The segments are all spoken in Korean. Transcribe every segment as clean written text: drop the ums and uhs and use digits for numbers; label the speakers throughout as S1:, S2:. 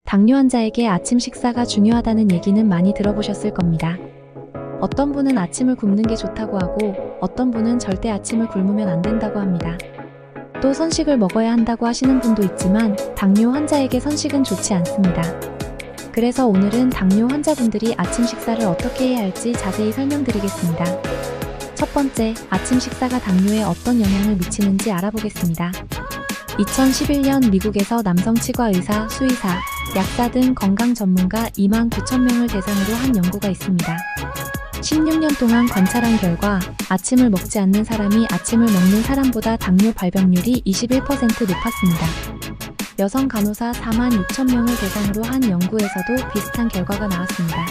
S1: 당뇨 환자에게 아침 식사가 중요하다는 얘기는 많이 들어보셨을 겁니다. 어떤 분은 아침을 굶는 게 좋다고 하고 어떤 분은 절대 아침을 굶으면 안 된다고 합니다. 또 선식을 먹어야 한다고 하시는 분도 있지만 당뇨 환자에게 선식은 좋지 않습니다. 그래서 오늘은 당뇨 환자분들이 아침 식사를 어떻게 해야 할지 자세히 설명드리겠습니다. 첫 번째, 아침 식사가 당뇨에 어떤 영향을 미치는지 알아보겠습니다. 2011년 미국에서 남성 치과 의사, 수의사, 약사 등 건강 전문가 29,000명을 대상으로 한 연구가 있습니다. 16년 동안 관찰한 결과 아침을 먹지 않는 사람이 아침을 먹는 사람보다 당뇨 발병률이 21% 높았습니다. 여성 간호사 46,000명을 대상으로 한 연구에서도 비슷한 결과가 나왔습니다.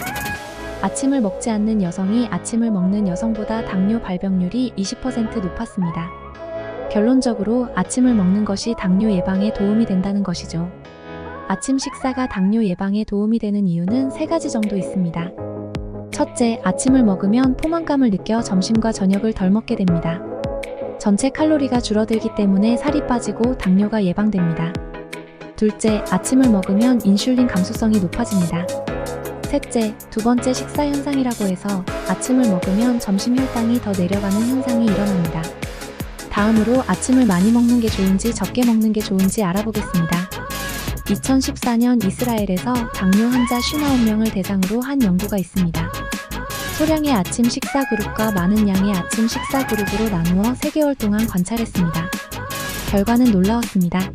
S1: 아침을 먹지 않는 여성이 아침을 먹는 여성보다 당뇨 발병률이 20% 높았습니다. 결론적으로 아침을 먹는 것이 당뇨 예방에 도움이 된다는 것이죠. 아침 식사가 당뇨 예방에 도움이 되는 이유는 3가지 정도 있습니다. 첫째, 아침을 먹으면 포만감을 느껴 점심과 저녁을 덜 먹게 됩니다. 전체 칼로리가 줄어들기 때문에 살이 빠지고 당뇨가 예방됩니다. 둘째, 아침을 먹으면 인슐린 감수성이 높아집니다. 셋째, 두 번째 식사 현상이라고 해서 아침을 먹으면 점심 혈당이 더 내려가는 현상이 일어납니다. 다음으로 아침을 많이 먹는 게 좋은지 적게 먹는 게 좋은지 알아보겠습니다. 2014년 이스라엘에서 당뇨 환자 59명을 대상으로 한 연구가 있습니다. 소량의 아침 식사 그룹과 많은 양의 아침 식사 그룹으로 나누어 3개월 동안 관찰했습니다. 결과는 놀라웠습니다.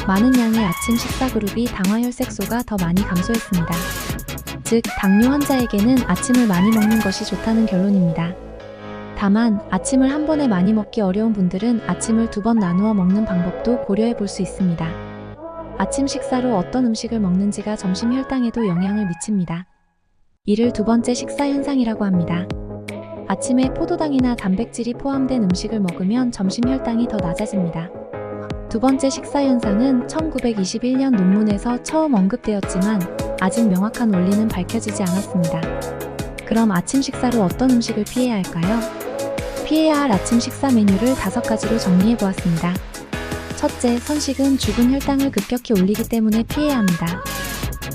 S1: 많은 양의 아침 식사 그룹이 당화혈색소가 더 많이 감소했습니다. 즉, 당뇨 환자에게는 아침을 많이 먹는 것이 좋다는 결론입니다. 다만, 아침을 한 번에 많이 먹기 어려운 분들은 아침을 2번 나누어 먹는 방법도 고려해 볼 수 있습니다. 아침 식사로 어떤 음식을 먹는지가 점심 혈당에도 영향을 미칩니다. 이를 두 번째 식사 현상이라고 합니다. 아침에 포도당이나 단백질이 포함된 음식을 먹으면 점심 혈당이 더 낮아집니다. 두 번째 식사 현상은 1921년 논문에서 처음 언급되었지만 아직 명확한 원리는 밝혀지지 않았습니다. 그럼 아침 식사로 어떤 음식을 피해야 할까요? 피해야 할 아침 식사 메뉴를 5가지로 정리해 보았습니다. 첫째, 선식은 죽은 혈당을 급격히 올리기 때문에 피해야 합니다.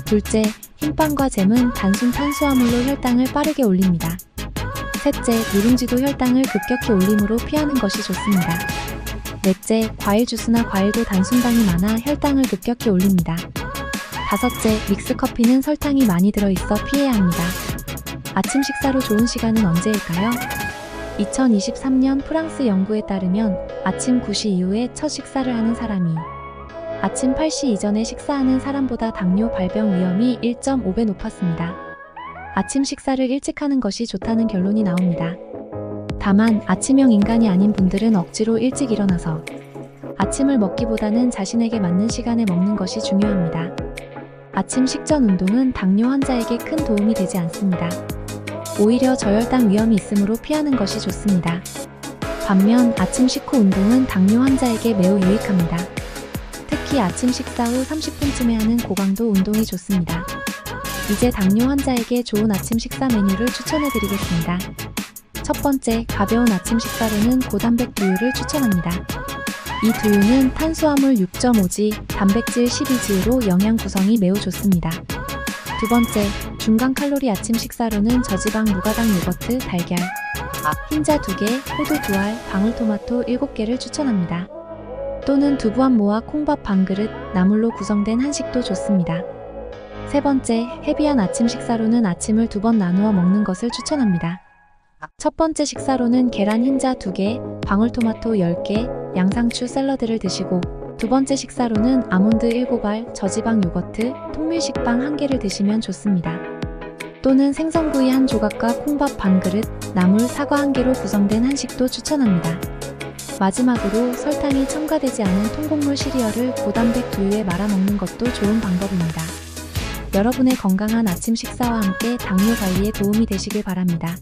S1: 둘째, 흰빵과 잼은 단순 탄수화물로 혈당을 빠르게 올립니다. 셋째, 누룽지도 혈당을 급격히 올리므로 피하는 것이 좋습니다. 넷째, 과일 주스나 과일도 단순당이 많아 혈당을 급격히 올립니다. 다섯째, 믹스커피는 설탕이 많이 들어있어 피해야 합니다. 아침 식사로 좋은 시간은 언제일까요? 2023년 프랑스 연구에 따르면 아침 9시 이후에 첫 식사를 하는 사람이 아침 8시 이전에 식사하는 사람보다 당뇨 발병 위험이 1.5배 높았습니다. 아침 식사를 일찍 하는 것이 좋다는 결론이 나옵니다. 다만 아침형 인간이 아닌 분들은 억지로 일찍 일어나서 아침을 먹기보다는 자신에게 맞는 시간에 먹는 것이 중요합니다. 아침 식전 운동은 당뇨 환자에게 큰 도움이 되지 않습니다. 오히려 저혈당 위험이 있으므로 피하는 것이 좋습니다. 반면 아침 식후 운동은 당뇨 환자에게 매우 유익합니다. 특히 아침 식사 후 30분쯤에 하는 고강도 운동이 좋습니다. 이제 당뇨 환자에게 좋은 아침 식사 메뉴를 추천해 드리겠습니다. 첫 번째, 가벼운 아침 식사로는 고단백 두유를 추천합니다. 이 두유는 탄수화물 6.5g, 단백질 12g로 영양 구성이 매우 좋습니다. 두 번째, 중간 칼로리 아침 식사로는 저지방 무가당 요거트, 달걀, 흰자 2개, 호두 2알, 방울토마토 7개를 추천합니다. 또는 두부한 모와 콩밥 반그릇, 나물로 구성된 한식도 좋습니다. 세 번째, 헤비한 아침 식사로는 아침을 2번 나누어 먹는 것을 추천합니다. 첫 번째 식사로는 계란 흰자 2개, 방울토마토 10개, 양상추 샐러드를 드시고 두 번째 식사로는 아몬드 7알, 저지방 요거트, 통밀식빵 1개를 드시면 좋습니다. 또는 생선구이 한 조각과 콩밥 반그릇, 나물 사과 1개로 구성된 한식도 추천합니다. 마지막으로 설탕이 첨가되지 않은 통곡물 시리얼을 고단백 두유에 말아 먹는 것도 좋은 방법입니다. 여러분의 건강한 아침 식사와 함께 당뇨 관리에 도움이 되시길 바랍니다.